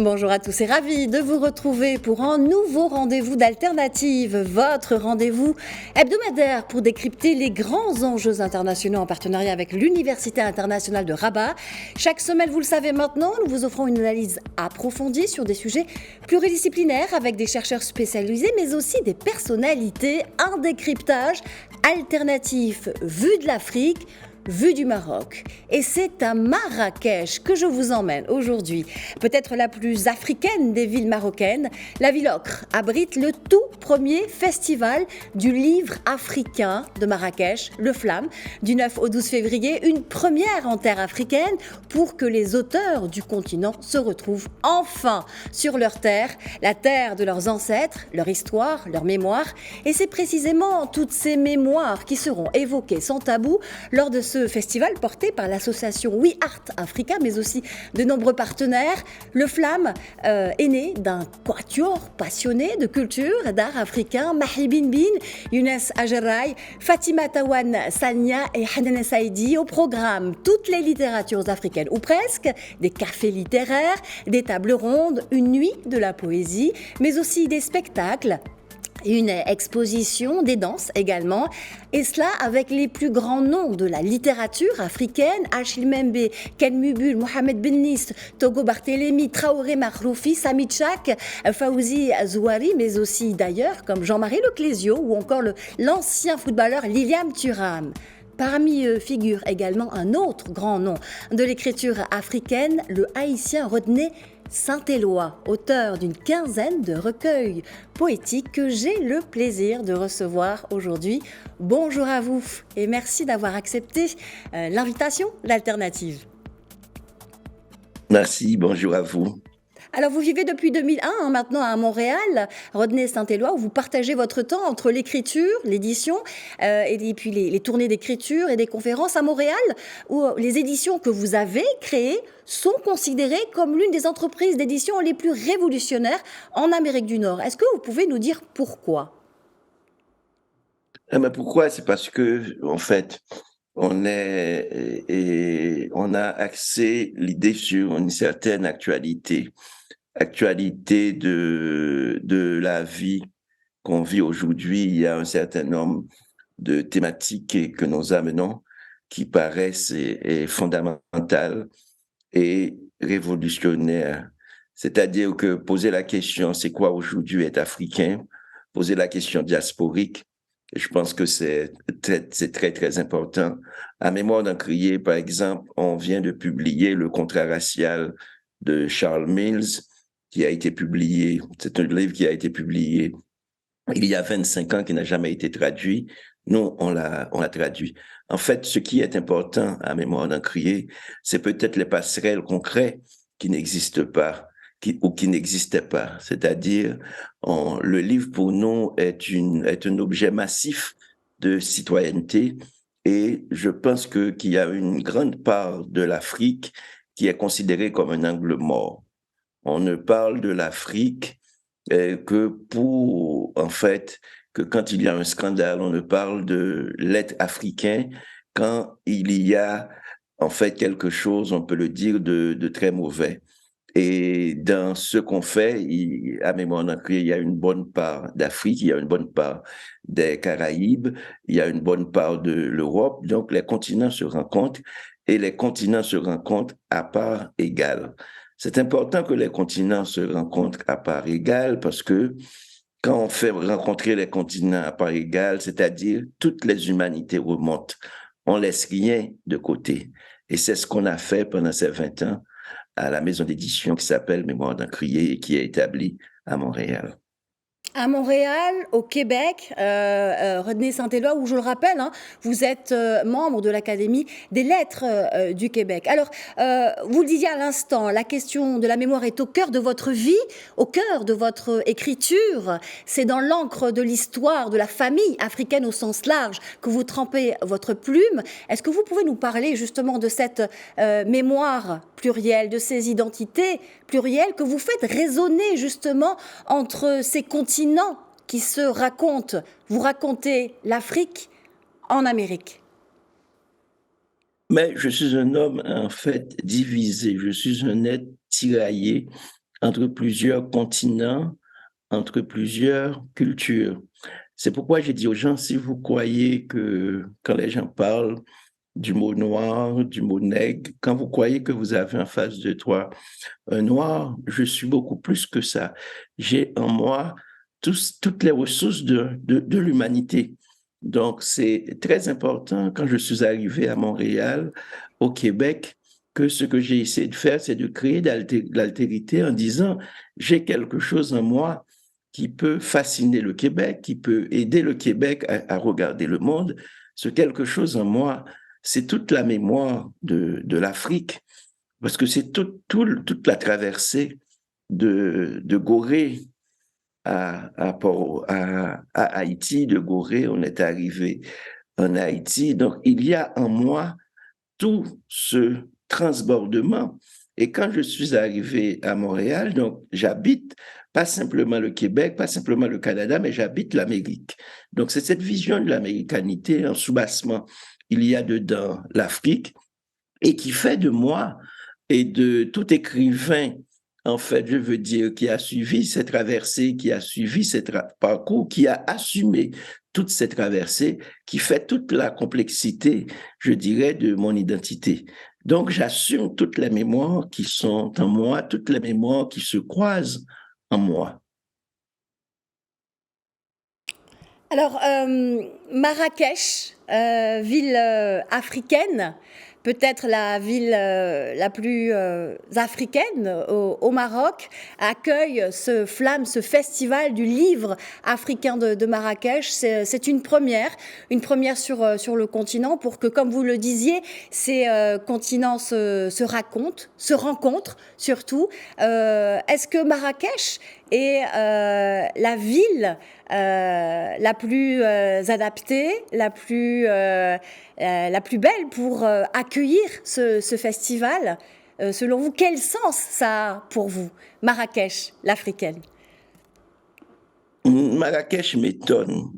Bonjour à tous et ravi de vous retrouver pour un nouveau rendez-vous d'Alternative, votre rendez-vous hebdomadaire pour décrypter les grands enjeux internationaux en partenariat avec l'Université internationale de Rabat. Chaque semaine, vous le savez maintenant, nous vous offrons une analyse approfondie sur des sujets pluridisciplinaires avec des chercheurs spécialisés, mais aussi des personnalités, un décryptage alternatif vu de l'Afrique, vue du Maroc. Et c'est à Marrakech que je vous emmène aujourd'hui. Peut-être la plus africaine des villes marocaines, la ville Ocre abrite le tout premier festival du livre africain de Marrakech, le Flamme, du 9 au 12 février, une première en terre africaine pour que les auteurs du continent se retrouvent enfin sur leur terre, la terre de leurs ancêtres, leur histoire, leur mémoire. Et c'est précisément toutes ces mémoires qui seront évoquées sans tabou lors de ce festival porté par l'association We Art Africa, mais aussi de nombreux partenaires. Le Flamme est né d'un quatuor passionné de culture, d'art africain, Mahi Bin Bin, Younes Ajarrai, Fatima Tawan Sania et Hanan Saidi. Au programme, toutes les littératures africaines, ou presque, des cafés littéraires, des tables rondes, une nuit de la poésie, mais aussi des spectacles, une exposition, des danses également, et cela avec les plus grands noms de la littérature africaine, Achille Membe, Ken Mubul, Mohamed Bennis, Togo Barthélémy, Traoré Makhroufi, Sami Tchak, Fawzi Zouari, mais aussi d'ailleurs comme Jean-Marie Leclésio ou encore l'ancien footballeur Lilian Thuram. Parmi eux figure également un autre grand nom de l'écriture africaine, le haïtien Rodney Saint-Éloi, auteur d'une quinzaine de recueils poétiques que j'ai le plaisir de recevoir aujourd'hui. Bonjour à vous et merci d'avoir accepté l'invitation d'Alternative. Merci, bonjour à vous. Alors vous vivez depuis 2001 maintenant à Montréal, Rodney Saint-Éloi, où vous partagez votre temps entre l'écriture, l'édition et puis les tournées d'écriture et des conférences à Montréal, où les éditions que vous avez créées sont considérées comme l'une des entreprises d'édition les plus révolutionnaires en Amérique du Nord. Est-ce que vous pouvez nous dire pourquoi ? Pourquoi ? C'est parce que, en fait, on a axé l'idée sur une certaine actualité de la vie qu'on vit aujourd'hui. Il y a un certain nombre de thématiques que nous amenons qui paraissent fondamentales et révolutionnaires. C'est-à-dire que poser la question, c'est quoi aujourd'hui être africain? Poser la question diasporique, je pense que c'est très, très important. À Mémoire d'Encrier, par exemple, on vient de publier Le contrat racial de Charles Mills, qui a été publié. C'est un livre qui a été publié il y a 25 ans, qui n'a jamais été traduit. Nous, on l'a traduit. En fait, ce qui est important à Mémoire d'Encrier, c'est peut-être les passerelles concrètes qui n'existent pas, ou qui n'existaient pas. C'est-à-dire, le livre pour nous est un objet massif de citoyenneté, et je pense qu'il y a une grande part de l'Afrique qui est considérée comme un angle mort. On ne parle de l'Afrique que quand il y a un scandale. On ne parle de l'être africain quand il y a en fait quelque chose, on peut le dire, de très mauvais. Et dans ce qu'on fait, à Mémoire d'Encrier, il y a une bonne part d'Afrique, il y a une bonne part des Caraïbes, il y a une bonne part de l'Europe. Donc les continents se rencontrent, et les continents se rencontrent à part égale. C'est important que les continents se rencontrent à part égale, parce que quand on fait rencontrer les continents à part égale, c'est-à-dire toutes les humanités remontent, on laisse rien de côté. Et c'est ce qu'on a fait pendant ces 20 ans à la maison d'édition qui s'appelle Mémoire d'Encrier et qui est établie à Montréal. À Montréal, au Québec, Rodney Saint-Éloi, où je le rappelle, vous êtes membre de l'Académie des lettres du Québec. Alors, vous le disiez à l'instant, la question de la mémoire est au cœur de votre vie, au cœur de votre écriture. C'est dans l'encre de l'histoire de la famille africaine au sens large que vous trempez votre plume. Est-ce que vous pouvez nous parler justement de cette mémoire plurielle, de ces identités plurielles que vous faites résonner justement entre ces continents qui se racontent? Vous racontez l'Afrique en Amérique. Mais je suis un homme en fait divisé, je suis un être tiraillé entre plusieurs continents, entre plusieurs cultures. C'est pourquoi j'ai dit aux gens, si vous croyez que quand les gens parlent du mot noir, du mot nègre, quand vous croyez que vous avez en face de toi un noir, je suis beaucoup plus que ça. J'ai en moi toutes les ressources de l'humanité. Donc, c'est très important quand je suis arrivé à Montréal, au Québec, que ce que j'ai essayé de faire, c'est de créer de l'altérité en disant, j'ai quelque chose en moi qui peut fasciner le Québec, qui peut aider le Québec à regarder le monde. Ce quelque chose en moi, c'est toute la mémoire de l'Afrique, parce que c'est toute la traversée de Gorée à Haïti. De Gorée, on est arrivé en Haïti. Donc, il y a en moi tout ce transbordement. Et quand je suis arrivé à Montréal, donc j'habite pas simplement le Québec, pas simplement le Canada, mais j'habite l'Amérique. Donc c'est cette vision de l'américanité en soubassement. Il y a dedans l'Afrique et qui fait de moi et de tout écrivain, en fait, je veux dire, qui a suivi cette traversée, qui a suivi ce parcours, qui a assumé toute cette traversée, qui fait toute la complexité, je dirais, de mon identité. Donc, j'assume toutes les mémoires qui sont en moi, toutes les mémoires qui se croisent en moi. Alors, Marrakech, ville africaine, peut-être la ville la plus africaine au Maroc, accueille ce flamme, ce festival du livre africain de Marrakech. C'est une première sur le continent pour que, comme vous le disiez, ces continents se racontent, se rencontrent surtout. Est-ce que Marrakech est la ville la plus adaptée, la plus belle pour accueillir ce festival. Selon vous, quel sens ça a pour vous, Marrakech, l'africaine? Marrakech m'étonne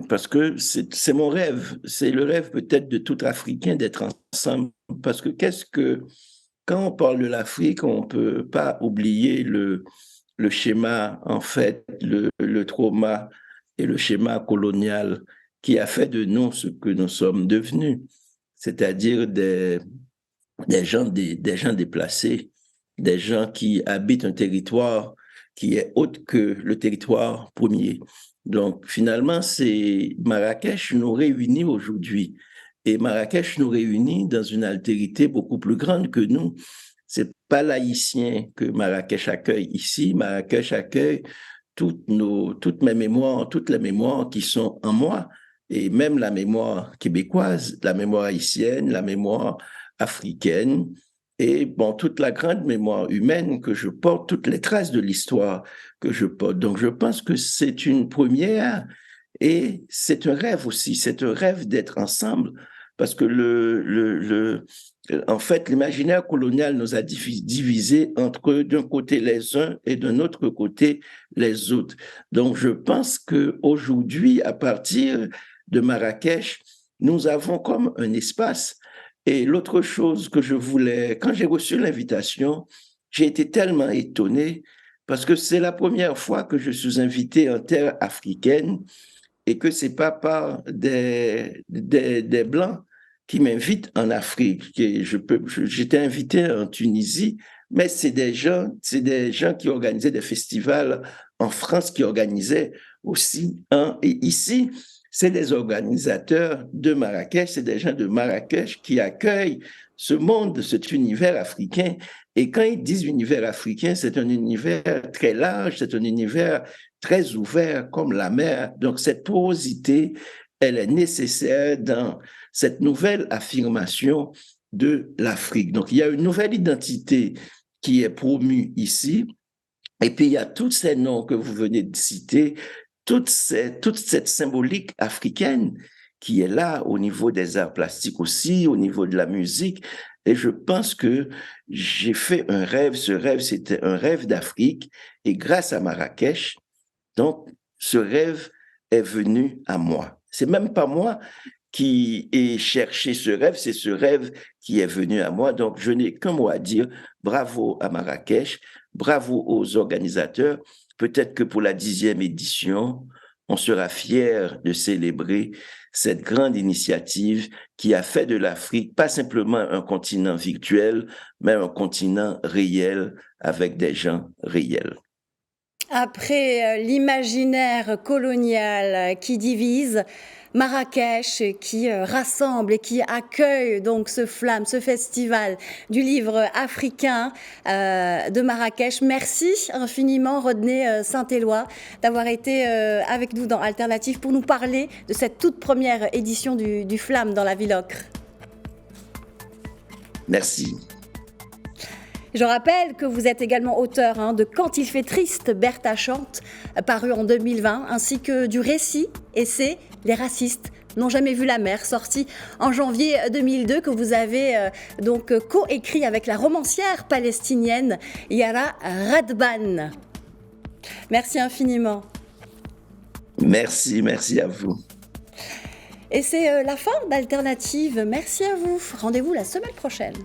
parce que c'est mon rêve. C'est le rêve peut-être de tout Africain d'être ensemble. Parce que quand on parle de l'Afrique, on ne peut pas oublier le schéma, en fait, le trauma et le schéma colonial qui a fait de nous ce que nous sommes devenus, c'est-à-dire des gens déplacés, des gens qui habitent un territoire qui est autre que le territoire premier. Donc, finalement, c'est Marrakech nous réunit aujourd'hui. Et Marrakech nous réunit dans une altérité beaucoup plus grande que nous. C'est pas l'haïtien que Marrakech accueille ici. Marrakech accueille toutes mes mémoires, toutes les mémoires qui sont en moi, et même la mémoire québécoise, la mémoire haïtienne, la mémoire africaine, et bon, toute la grande mémoire humaine que je porte, toutes les traces de l'histoire que je porte. Donc, je pense que c'est une première et c'est un rêve aussi, c'est un rêve d'être ensemble parce que en fait, l'imaginaire colonial nous a divisés entre d'un côté les uns et d'un autre côté les autres. Donc, je pense qu'aujourd'hui, à partir de Marrakech, nous avons comme un espace. Et l'autre chose que je voulais, quand j'ai reçu l'invitation, j'ai été tellement étonné parce que c'est la première fois que je suis invité en terre africaine et que c'est pas par des Blancs qui m'invitent en Afrique. J'étais invité en Tunisie, mais c'est des gens qui organisaient des festivals en France, qui organisaient aussi. Et ici, c'est des organisateurs de Marrakech, c'est des gens de Marrakech qui accueillent ce monde, cet univers africain. Et quand ils disent univers africain, c'est un univers très large, c'est un univers très ouvert comme la mer. Donc cette porosité, elle est nécessaire dans cette nouvelle affirmation de l'Afrique. Donc il y a une nouvelle identité qui est promue ici. Et puis il y a tous ces noms que vous venez de citer, toute cette symbolique africaine qui est là au niveau des arts plastiques aussi, au niveau de la musique. Et je pense que j'ai fait un rêve. Ce rêve, c'était un rêve d'Afrique. Et grâce à Marrakech, donc, ce rêve est venu à moi. C'est même pas moi qui ai cherché ce rêve, c'est ce rêve qui est venu à moi. Donc, je n'ai qu'un mot à dire. Bravo à Marrakech, bravo aux organisateurs. Peut-être que pour la 10e édition, on sera fiers de célébrer cette grande initiative qui a fait de l'Afrique pas simplement un continent virtuel, mais un continent réel avec des gens réels. Après l'imaginaire colonial qui divise, Marrakech qui rassemble et qui accueille donc ce flamme, ce festival du livre africain de Marrakech. Merci infiniment Rodney Saint-Éloi d'avoir été avec nous dans Alternative pour nous parler de cette toute première édition du Flamme dans la ville ocre. Merci. Je rappelle que vous êtes également auteur de Quand il fait triste, Bertha chante, paru en 2020, ainsi que du récit, essai Les racistes n'ont jamais vu la mer, sorti en janvier 2002, que vous avez donc coécrit avec la romancière palestinienne Yara Radban. Merci infiniment. Merci à vous. Et c'est la fin d'Alternative. Merci à vous. Rendez-vous la semaine prochaine.